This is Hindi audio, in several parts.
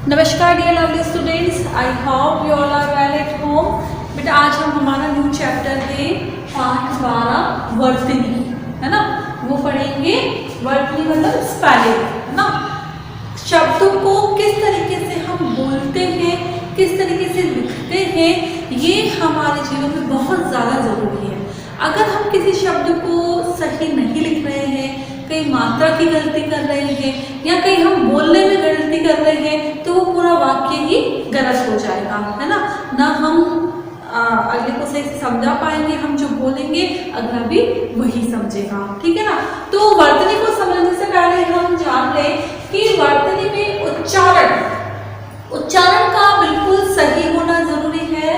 नमस्कार dear lovely students, I hope you all are well at home. बेटा आज हम हमारा न्यू चैप्टर है पाठ 12 वर्तनी, है ना। वो पढ़ेंगे वर्तनी मतलब स्पेलिंग, है ना। शब्दों को किस तरीके से हम बोलते हैं, किस तरीके से लिखते हैं, ये हमारे जीवन में बहुत ज़्यादा ज़रूरी है। अगर हम किसी शब्द को सही नहीं लिख रहे हैं, कहीं मात्रा की गलती कर रहे हैं या कहीं हम बोलने में गलती कर रहे हैं, तो वो पूरा वाक्य ही गलत हो जाएगा, है ना। ना हम अगले को सही से समझा पाएंगे, हम जो बोलेंगे अगला भी वही समझेगा, ठीक है ना। तो वर्तनी को समझने से पहले हम जान लें कि वर्तनी में उच्चारण का बिल्कुल सही होना जरूरी है।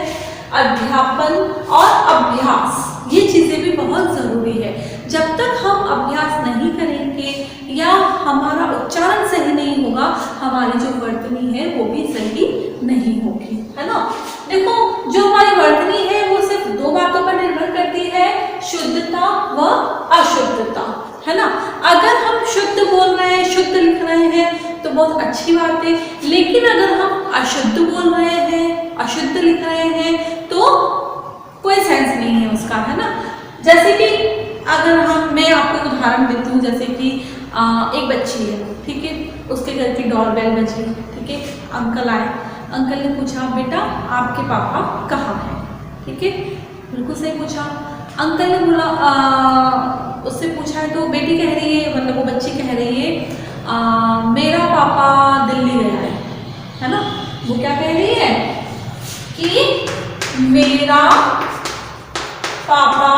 अध्यापन और अभ्यास ये चीजें भी बहुत जरूरी है। जब तक हम अभ्यास नहीं करेंगे या हमारा उच्चारण सही नहीं होगा, हमारी जो वर्तनी है वो भी सही नहीं होगी, है ना। देखो जो हमारी वर्तनी है वो सिर्फ दो बातों पर निर्भर करती है, शुद्धता व अशुद्धता, है ना। अगर हम शुद्ध बोल रहे हैं, शुद्ध लिख रहे हैं तो बहुत अच्छी बात है, लेकिन अगर हम अशुद्ध बोल रहे हैं, अशुद्ध लिख रहे हैं तो कोई सेंस नहीं है उसका, है ना। जैसे कि अगर मैं आपको उदाहरण देती हूँ, जैसे कि एक बच्ची है, ठीक है, उसके घर की डोरबेल बजी, ठीक है, अंकल आए, अंकल ने पूछा बेटा आपके पापा कहाँ हैं, ठीक है, बिल्कुल सही पूछा। अंकल ने बोला उससे पूछा है तो बेटी कह रही है, मतलब वो बच्ची कह रही है मेरा पापा दिल्ली गया है ना। वो क्या कह रही है कि मेरा पापा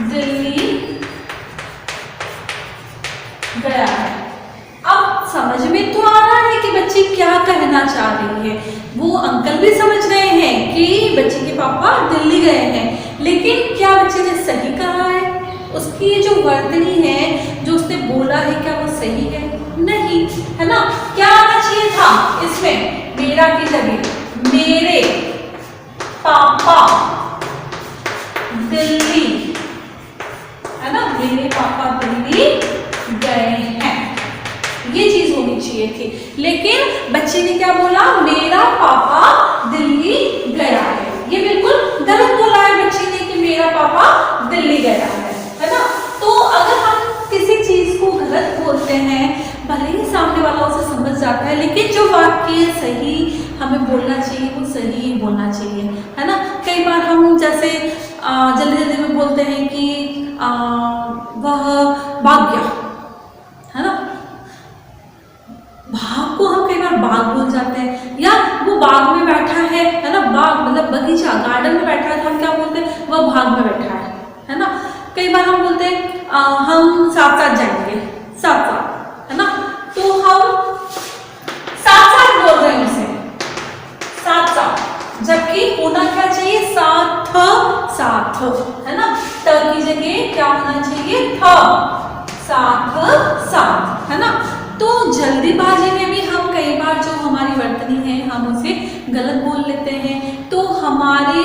दिल्ली गया है। अब समझ में तो आ रहा है कि बच्ची क्या कहना चाह रही है, वो अंकल भी समझ रहे हैं कि बच्ची के पापा दिल्ली गए हैं, लेकिन क्या बच्ची ने सही कहा है? उसकी जो वर्तनी है, जो उसने बोला है, क्या वो सही है? नहीं, है ना। क्या आना चाहिए था इसमें? मेरा की जगह मेरे पापा दिल्ली, है ना, मेरे पापा दिल्ली गए हैं, ये चीज होनी चाहिए थी। लेकिन बच्चे ने क्या बोला? मेरा पापा दिल्ली गया है। ये बिल्कुल गलत बोला है बच्चे ने कि मेरा पापा दिल्ली गया है ना। तो अगर हम किसी चीज को गलत बोलते हैं, भले ही सामने वाला उसे समझ जाता है, लेकिन जो वाक्य सही हमें बोलना चाहिए वो सही ही बोलना चाहिए, है ना। कई बार हम जैसे जल्दी जल्दी में बोलते हैं कि वह भाग गया, है ना। भाग को हम कई बार बाग बोल जाते हैं, या वो बाग में बैठा है ना, बाग मतलब बगीचा, गार्डन में बैठा है, तो हम क्या बोलते हैं? वह भाग में बैठा है ना। कई बार हम बोलते हैं हम साथ साथ जाएंगे, साथ साथ, है ना। तो हम साथ साथ बोल रहे हैं उसे, साथ साथ, जबकि होना क्या चाहिए? साथ साथ, है ना। त की जगह क्या होना चाहिए? थ, साथ साथ, है ना। तो जल्दीबाजी में भी हम कई बार जो हमारी वर्तनी है हम उसे गलत बोल लेते हैं। तो हमारे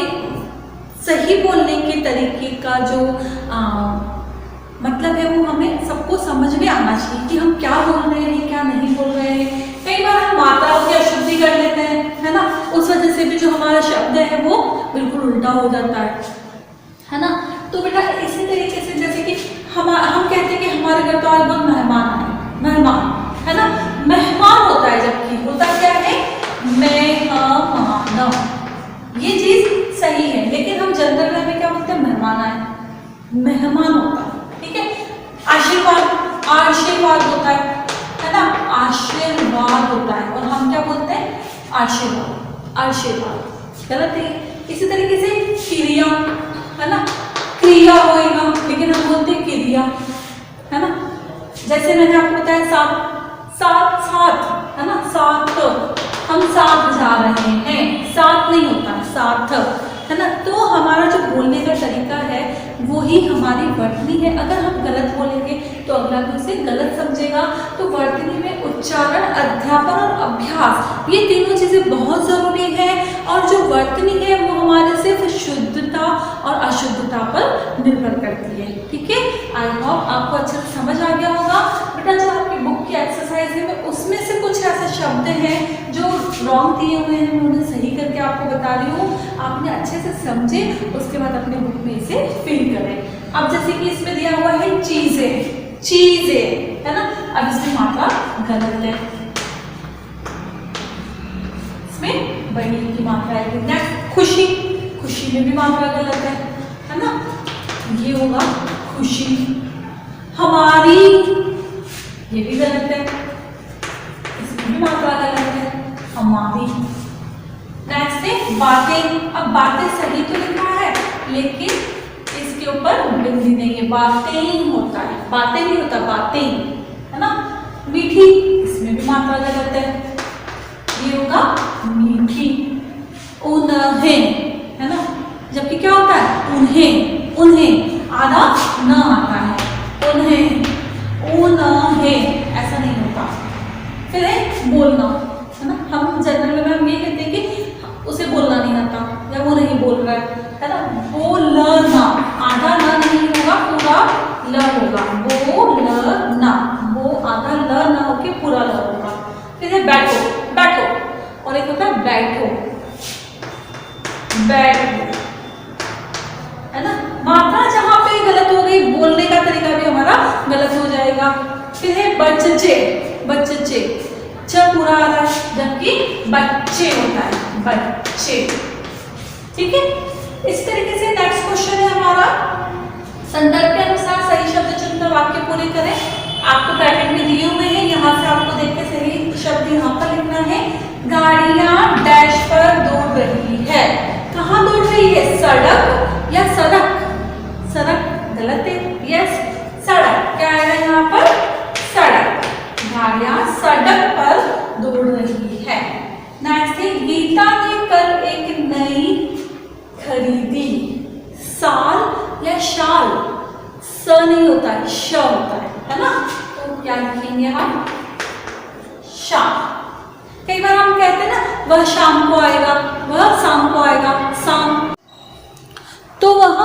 सही बोलने के तरीके का जो मतलब है वो हमें सबको समझ में आना चाहिए कि हम क्या बोल रहे हैं, क्या नहीं बोल रहे हैं। कई बार हम मात्राओं की अशुद्धि कर लेते हैं, है ना। उस वजह से भी जो हमारा शब्द है वो बिल्कुल उल्टा हो जाता है ना। तो बेटा इसी तरीके से जैसे कि हम कहते हैं कि हमारे घर तो आज बहुत मेहमान आए, मेहमान, है ना। मेहमान होता है, जबकि होता क्या है? मेहमान। ये चीज सही है, लेकिन हम जनरल में क्या बोलते हैं? मेहमान आए, मेहमान होता है, ठीक है। आशीर्वाद, आशीर्वाद होता है ना, आशीर्वाद होता है, और हम क्या बोलते हैं? आशीर्वाद, आशीर्वाद गलत है। इसी तरीके से क्रिया, है ना, क्रिया होएगा, लेकिन हम बोलते हैं क्रिया, है ना। जैसे मैंने आपको बताया साथ साथ साथ, है ना, साथ, हम साथ जा रहे हैं, साथ नहीं होता है, साथ, है ना। तो हमारा जो बोलने का तरीका है वो ही हमारी वर्तनी है। अगर हम गलत बोलेंगे तो अगला भी उसे गलत समझेगा। तो वर्तनी में उच्चारण, अध्यापन और अभ्यास ये तीनों चीजें बहुत जरूरी है। और जो वर्तनी है वो हमारे सिर्फ शुद्धता और अशुद्धता पर निर्भर करती है, ठीक है। आई होप आपको अच्छे से समझ आ गया होगा। बेटा जो आपकी बुक की एक्सरसाइज है मैं उसमें शब्द हैं जो रॉन्ग दिए हुए हैं, मैं उन्हें सही करके आपको बता रही हूँ। आपने अच्छे से समझे, उसके बाद अपने बुक में इसे फिल करें। अब जैसे कि इसमें दिया हुआ है चीजें, चीजें, है ना। अब इसमें मात्रा गलत है, इसमें बड़ी की मात्रा है। नेक्स्ट खुशी, खुशी में भी मात्रा गलत है ना। ये होगा खुशी। हमारी, ये भी गलत है, इसमें भी मात्रा गलत है, हमारी। नेक्स्ट है बातें। अब बातें सही तो लिखा है, लेकिन इसके ऊपर बिंदी नहीं है, बातें होता है, बातें नहीं होता, बातें, है ना। मीठी, इसमें भी मात्रा गलत है, ये होगा मीठी। उन्हें, है ना, जबकि क्या होता है उन्हें, उन्हें आधा न आता है, उन्हें, उन्हें ऐसा नहीं होता। फिर है बोलना, है ना। हम जनरल में हम ये कहते हैं कि उसे बोलना नहीं आता या वो नहीं बोल रहा है ना। बोलना, आधा न नहीं होगा, पूरा ल होगा, बोलना, वो आधा ल न होके पूरा ल होगा। फिर है बैठो, बैठो, और एक होता है बैठो, बैठो, है ना। मात्रा जहां पे गलत हो गई, बोलने का तरीका भी हमारा गलत हो जाएगा। फिर है बच्चे, बच्चे, च पूरा आ रहा है, जबकि बच्चे होता है, बच्चे, ठीक है। इस तरीके से नेक्स्ट क्वेश्चन है हमारा, संदर्भ के अनुसार सही शब्द चुनकर वाक्य पूरे करें। आपको पैकेट में दिए हुए हैं, यहाँ से आपको देख के सही शब्द यहाँ पर लिखना है। गाड़ियां डैश पर दौड़ रही है, कहाँ दौड़ रही है, सड़क या सड़क, सड़क गलत है, यस सड़क, क्या आएगा यहाँ पर, सड़क। गाड़ियां सड़क पर दौड़ रही है। नेक्स्ट है गीता ने कल एक नई खरीदी, साल या शाल, स नहीं होता है, श होता है ना। तो क्या लिखेंगे हम, शाम। कई बार हम कहते हैं ना वह शाम को आएगा, वह शाम को आएगा, शाम, तो वह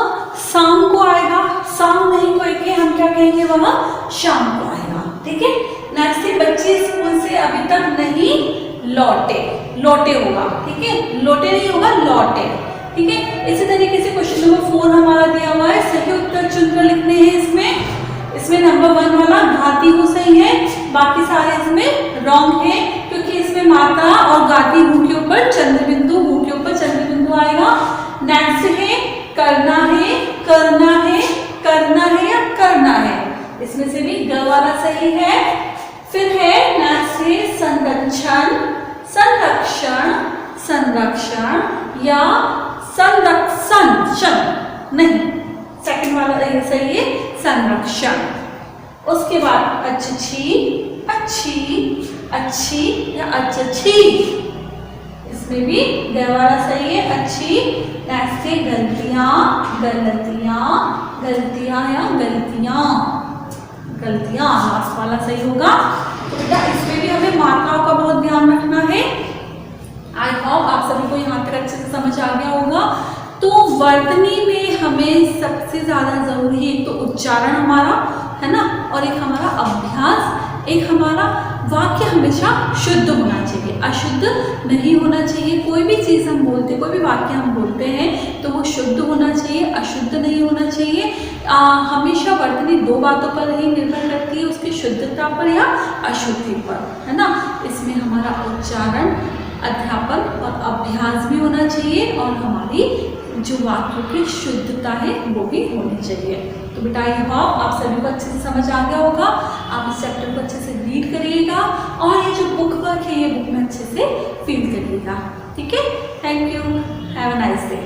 शाम को आएगा, शाम नहीं कोई के हम क्या कहेंगे, वह शाम को आएगा, ठीक है। नेक्स्ट है बच्चे स्कूल से अभी तक नहीं लौटे, लौटे होगा, ठीक है, लौटे नहीं होगा, लौटे, ठीक है। इसी तरीके से क्वेश्चन नंबर 4 हमारा दिया हुआ है, सही उत्तर चुनकर लिखने हैं। इसमें नंबर 1 वाला घाती हूँ सही है, बाकी सारे इसमें रॉन्ग है, क्योंकि इसमें मात्रा और घाती हूँ के ऊपर चंद्र बिंदु, हूँ के ऊपर चंद्र बिंदु आएगा। नेक्स्ट है करना है, करना है, करना है या करना है, इसमें से भी ग वाला सही है। फिर है नेक्स्ट है संरक्षण, संरक्षण, संरक्षण या संरक्षण, नहीं, सेकंड वाला सही है, संरक्षण। उसके बाद अच्छी, अच्छी, अच्छी या अच्छी, इसमें भी ग वाला सही है, अच्छी। नेक्स्ट है गलतियां, गलतियां, गलतियां या गलतियां, गलतियां, लास्ट वाला सही होगा। तो बेटा इसमें भी हमें मात्राओं का बहुत ध्यान रखना है। आई होप आप सभी को यहाँ तक अच्छे से समझ आ गया होगा। तो वर्तनी में हमें सबसे ज्यादा जरूरी है तो उच्चारण हमारा, है ना, और एक हमारा अभ्यास, एक हमारा वाक्य हमेशा शुद्ध होना चाहिए, अशुद्ध नहीं होना चाहिए। कोई भी चीज़ हम बोलते, कोई भी वाक्य हम बोलते हैं तो वो शुद्ध होना चाहिए, अशुद्ध नहीं होना चाहिए। हमेशा वर्तनी 2 बातों पर ही निर्भर करती है, उसकी शुद्धता पर या अशुद्धि पर, है ना। इसमें हमारा उच्चारण, अध्यापन और अभ्यास भी होना चाहिए, और हमारी जो वाक्यों की शुद्धता है वो भी होनी चाहिए। तो बेटा आई होप आप सभी को अच्छे से समझ आ गया होगा। आप इस चैप्टर को अच्छे से रीड करिएगा, और ये जो बुक वर्क है ये बुक में अच्छे से फील करिएगा, ठीक है। Thank you, have a nice day.